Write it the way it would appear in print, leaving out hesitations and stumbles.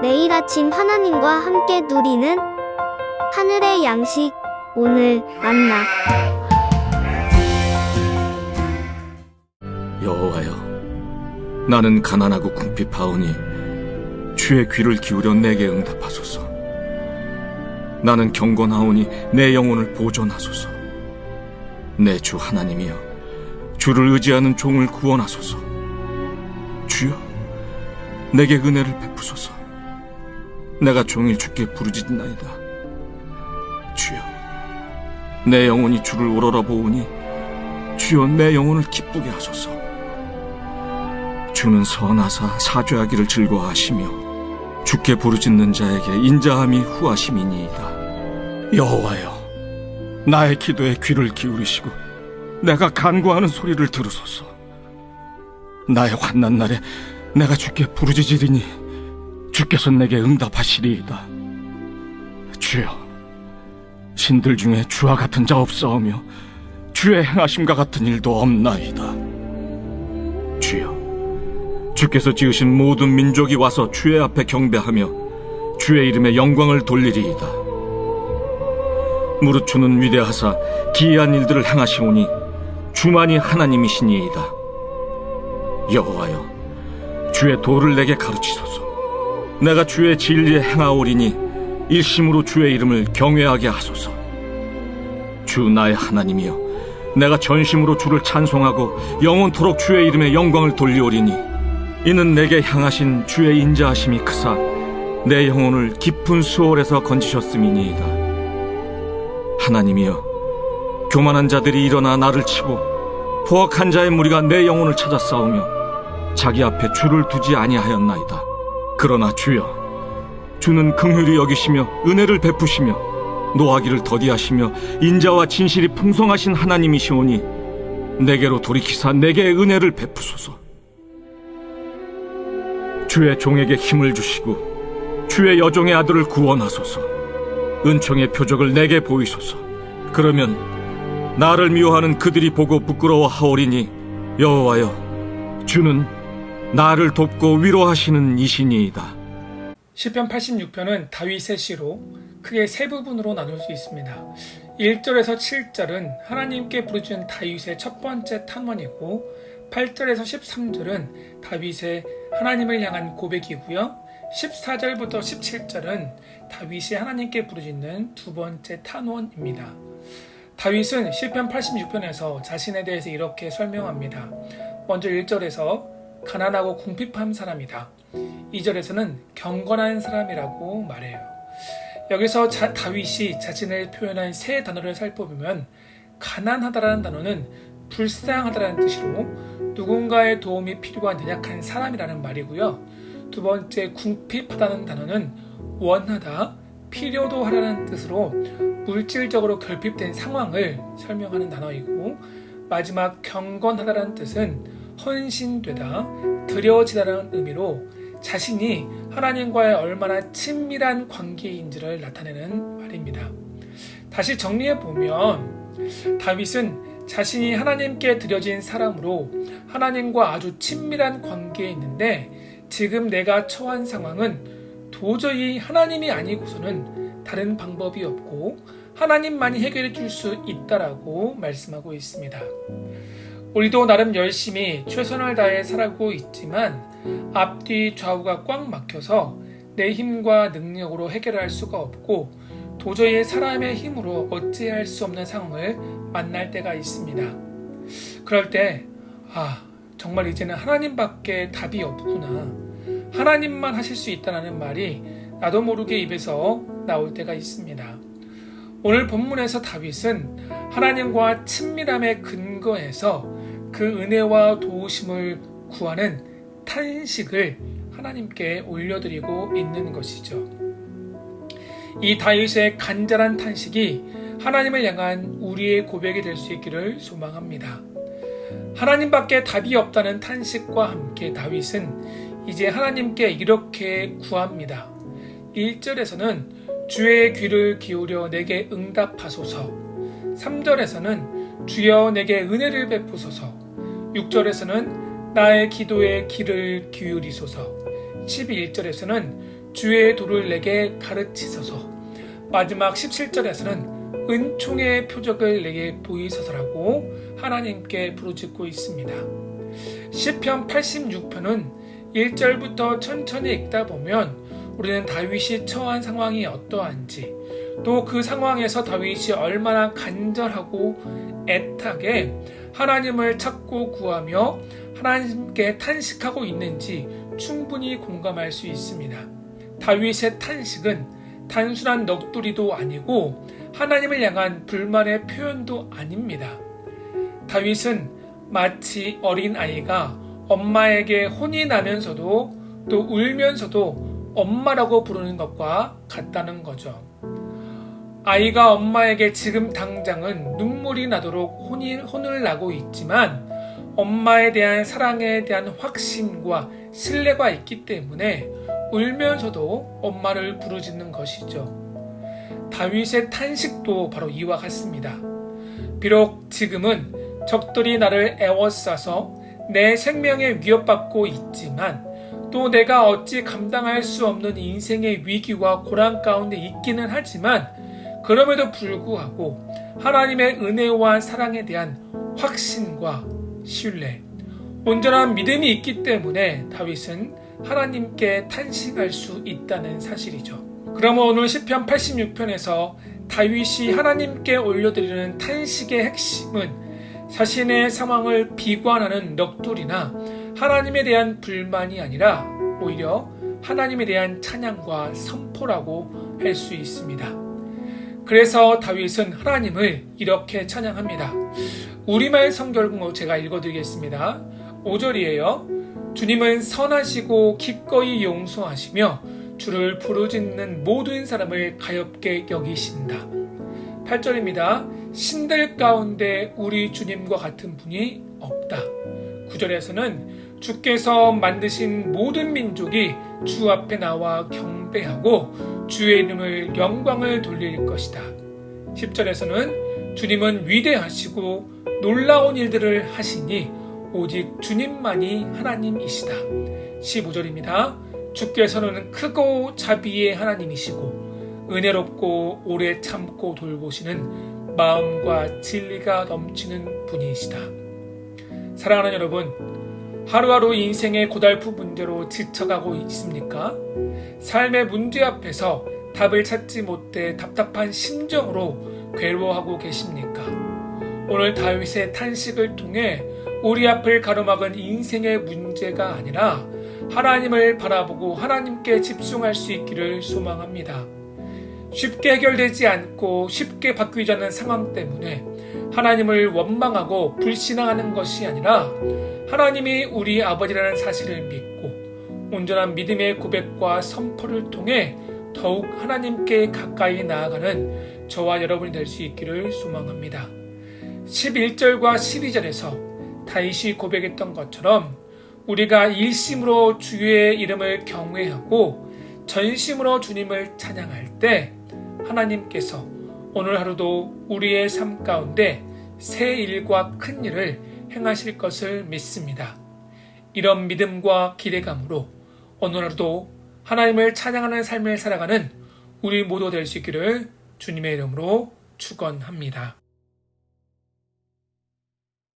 매일 아침 하나님과 함께 누리는 하늘의 양식, 오늘 만나. 여호와여, 나는 가난하고 궁핍하오니 주의 귀를 기울여 내게 응답하소서. 나는 경건하오니 내 영혼을 보존하소서. 내 주 하나님이여, 주를 의지하는 종을 구원하소서. 주여, 내게 은혜를 베푸소서. 내가 종일 주께 부르짖나이다. 주여, 내 영혼이 주를 우러러보오니 주여, 내 영혼을 기쁘게 하소서. 주는 선하사 사죄하기를 즐거워하시며 주께 부르짖는 자에게 인자함이 후하심이니이다. 여호와여, 나의 기도에 귀를 기울이시고 내가 간구하는 소리를 들으소서. 나의 환난 날에 내가 주께 부르짖으리니 주께서 내게 응답하시리이다. 주여, 신들 중에 주와 같은 자 없사오며 주의 행하심과 같은 일도 없나이다. 주여, 주께서 지으신 모든 민족이 와서 주의 앞에 경배하며 주의 이름에 영광을 돌리리이다. 무릇 주는 위대하사 기이한 일들을 행하시오니 주만이 하나님이시니이다. 여호와여, 주의 도를 내게 가르치소서. 내가 주의 진리에 행하오리니 일심으로 주의 이름을 경외하게 하소서. 주 나의 하나님이여, 내가 전심으로 주를 찬송하고 영원토록 주의 이름에 영광을 돌리오리니 이는 내게 향하신 주의 인자하심이 크사 내 영혼을 깊은 수월에서 건지셨음이니이다. 하나님이여, 교만한 자들이 일어나 나를 치고 포악한 자의 무리가 내 영혼을 찾아 싸우며 자기 앞에 주를 두지 아니하였나이다. 그러나 주여, 주는 긍휼히 여기시며 은혜를 베푸시며 노하기를 더디하시며 인자와 진실이 풍성하신 하나님이시오니 내게로 돌이키사 내게 은혜를 베푸소서. 주의 종에게 힘을 주시고 주의 여종의 아들을 구원하소서. 은총의 표적을 내게 보이소서. 그러면 나를 미워하는 그들이 보고 부끄러워하오리니 여호와여, 주는 나를 돕고 위로하시는 이시니이다. 시편 86편은 다윗의 시로 크게 세 부분으로 나눌 수 있습니다. 1절에서 7절은 하나님께 부르짖는 다윗의 첫 번째 탄원이고 8절에서 13절은 다윗의 하나님을 향한 고백이고요. 14절부터 17절은 다윗이 하나님께 부르짖는 두 번째 탄원입니다. 다윗은 시편 86편에서 자신에 대해서 이렇게 설명합니다. 먼저 1절에서 가난하고 궁핍한 사람이다. 2절에서는 경건한 사람이라고 말해요. 여기서 다윗이 자신을 표현한 세 단어를 살펴보면 가난하다라는 단어는 불쌍하다라는 뜻으로 누군가의 도움이 필요한 연약한 사람이라는 말이고요. 두 번째, 궁핍하다는 단어는 원하다, 필요도 하라는 뜻으로 물질적으로 결핍된 상황을 설명하는 단어이고, 마지막 경건하다라는 뜻은 헌신되다, 드려지다라는 의미로 자신이 하나님과의 얼마나 친밀한 관계인지를 나타내는 말입니다. 다시 정리해보면 다윗은 자신이 하나님께 드려진 사람으로 하나님과 아주 친밀한 관계에 있는데 지금 내가 처한 상황은 도저히 하나님이 아니고서는 다른 방법이 없고 하나님만이 해결해 줄 수 있다라고 말씀하고 있습니다. 우리도 나름 열심히 최선을 다해 살아가고 있지만 앞뒤 좌우가 꽉 막혀서 내 힘과 능력으로 해결할 수가 없고 도저히 사람의 힘으로 어찌할 수 없는 상황을 만날 때가 있습니다. 그럴 때 정말 이제는 하나님밖에 답이 없구나, 하나님만 하실 수 있다는 말이 나도 모르게 입에서 나올 때가 있습니다. 오늘 본문에서 다윗은 하나님과 친밀함에 근거해서 그 은혜와 도우심을 구하는 탄식을 하나님께 올려드리고 있는 것이죠. 이 다윗의 간절한 탄식이 하나님을 향한 우리의 고백이 될 수 있기를 소망합니다. 하나님밖에 답이 없다는 탄식과 함께 다윗은 이제 하나님께 이렇게 구합니다. 1절에서는 주의 귀를 기울여 내게 응답하소서. 3절에서는 주여 내게 은혜를 베푸소서. 6절에서는 나의 기도에 귀를 기울이소서. 11절에서는 주의 도를 내게 가르치소서. 마지막 17절에서는 은총의 표적을 내게 보이소서라고 하나님께 부르짖고 있습니다. 시편 86편은 1절부터 천천히 읽다 보면 우리는 다윗이 처한 상황이 어떠한지, 또 그 상황에서 다윗이 얼마나 간절하고 애타게 하나님을 찾고 구하며 하나님께 탄식하고 있는지 충분히 공감할 수 있습니다. 다윗의 탄식은 단순한 넋두리도 아니고 하나님을 향한 불만의 표현도 아닙니다. 다윗은 마치 어린아이가 엄마에게 혼이 나면서도 또 울면서도 엄마라고 부르는 것과 같다는 거죠. 아이가 엄마에게 지금 당장은 눈물이 나도록 혼을 나고 있지만 엄마에 대한 사랑에 대한 확신과 신뢰가 있기 때문에 울면서도 엄마를 부르짖는 것이죠. 다윗의 탄식도 바로 이와 같습니다. 비록 지금은 적들이 나를 애워싸서 내 생명에 위협받고 있지만 또 내가 어찌 감당할 수 없는 인생의 위기와 고난 가운데 있기는 하지만 그럼에도 불구하고 하나님의 은혜와 사랑에 대한 확신과 신뢰, 온전한 믿음이 있기 때문에 다윗은 하나님께 탄식할 수 있다는 사실이죠. 그러면 오늘 시편 86편에서 다윗이 하나님께 올려드리는 탄식의 핵심은 자신의 상황을 비관하는 넋두리나 하나님에 대한 불만이 아니라 오히려 하나님에 대한 찬양과 선포라고 할 수 있습니다. 그래서 다윗은 하나님을 이렇게 찬양합니다. 우리말 성경을 제가 읽어드리겠습니다. 5절이에요. 주님은 선하시고 기꺼이 용서하시며 주를 부르짖는 모든 사람을 가엾게 여기신다. 8절입니다. 신들 가운데 우리 주님과 같은 분이 없다. 9절에서는 주께서 만드신 모든 민족이 주 앞에 나와 경배하고 주의 이름을 영광을 돌릴 것이다. 10절에서는 주님은 위대하시고 놀라운 일들을 하시니 오직 주님만이 하나님이시다. 15절입니다. 주께서는 크고 자비의 하나님이시고 은혜롭고 오래 참고 돌보시는 마음과 진리가 넘치는 분이시다. 사랑하는 여러분, 하루하루 인생의 고달픈 문제로 지쳐가고 있습니까? 삶의 문제 앞에서 답을 찾지 못해 답답한 심정으로 괴로워하고 계십니까? 오늘 다윗의 탄식을 통해 우리 앞을 가로막은 인생의 문제가 아니라 하나님을 바라보고 하나님께 집중할 수 있기를 소망합니다. 쉽게 해결되지 않고 쉽게 바뀌지 않는 상황 때문에 하나님을 원망하고 불신앙하는 것이 아니라 하나님이 우리 아버지라는 사실을 믿고 온전한 믿음의 고백과 선포를 통해 더욱 하나님께 가까이 나아가는 저와 여러분이 될 수 있기를 소망합니다. 11절과 12절에서 다윗이 고백했던 것처럼 우리가 일심으로 주의 이름을 경외하고 전심으로 주님을 찬양할 때 하나님께서 오늘 하루도 우리의 삶 가운데 새 일과 큰 일을 행하실 것을 믿습니다. 이런 믿음과 기대감으로 오늘 하루도 하나님을 찬양하는 삶을 살아가는 우리 모두 될 수 있기를 주님의 이름으로 축원합니다.